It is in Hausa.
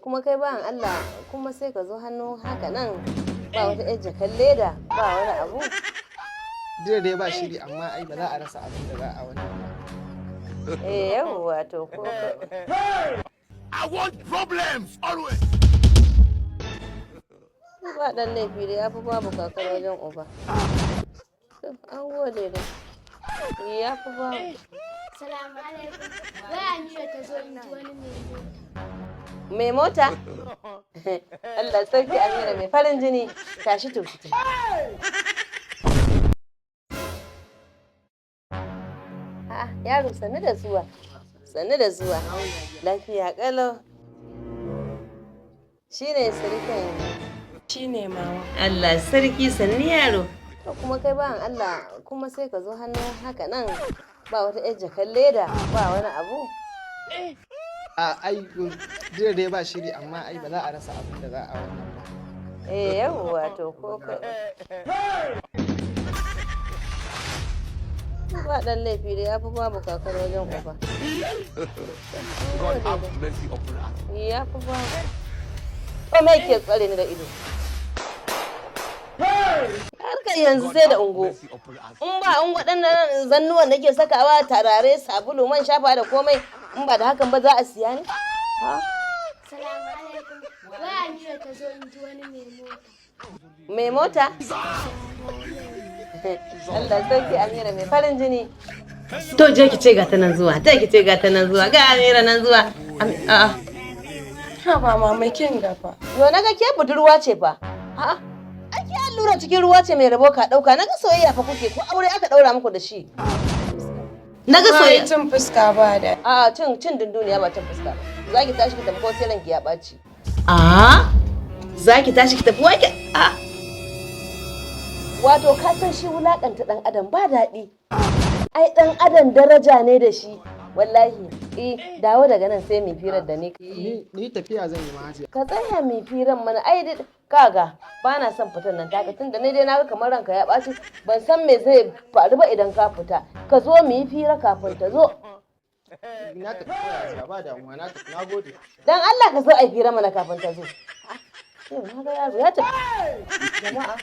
kuma kai bayan Allah kuma sai ka zo hannu haka nan ba wata ƴar jakan leda ba wani abu. Dai ba shiri amma ai ba za a rasa abin da za a wani ba. Yawwa to ko I want problems always. ba dan laifi da yafi babu kakar wajen uba. An gode da yafi babu. Salamu alaikum. Wai Amira ta zo in ji wani mai mota? Allah sarki Amira mai farin jini tashi to fita. Yaro sannu da zuwa. Sannu da zuwa. Lafiya kalau. Shine sarkin. Shine mama. Allah sarki sannu yaro. To kuma kai bayan Allah kuma sai ka zo hannu haka nan ba wata ƴar jakan leda ba wani abu. Ai dai ba shiri amma ai ba za a rasa abin da za a wani ba. Yawwa to ko ba dan laifi da yafi babu kakar wajen uba. God have mercy upon us. Yafi babu. Ko me ke tsare ni da ido? Harkar yanzu sai da ungo. In ba in waɗannan zannuwan nake sakawa tarare sabulu man shafa da komai in ba da hakan ba za a siya ne? Salamu alaikum. Wai Amira ta zo in ji wani Mai mai mota. mota? Allah sarki Amira mai farin jini. To je ki ce ga ta nan zuwa, je ki ce ga ta nan zuwa, ga Amira nan zuwa. Ha ba mama kin gafa. Yo naga ke budurwa ce fa. A'a. Ake allura cikin ruwa ce mai rabo ka dauka. Naga soyayya fa kuke ko aure aka daura muku da shi. Naga soyayya. Cin fuska ba da. A cin dunduniya ba cin fuska ba. Zaki tashi ki tafi ko sai ranki ya ɓaci. Zaki tashi ki tafi wake. Wato ka san shi wulakanta dan adam ba daɗi. Ai dan adam daraja ne da shi. Wallahi dawo daga nan sai mu firar da ni. Ni tafiya zan yi mahajiya. Ka tsaya mai firan mana ai kaga ba na son fitan nan taka tunda ni dai na ga kamar ranka ya ɓaci ban san me zai faru ba idan ka fita ka zo mu yi fira kafin ta zo. Na tafi koya ba damuwa na tafi na gode. Dan Allah ka so ai fira mana kafin ta zo. Yau na ga yaro ya tafi. Jama'a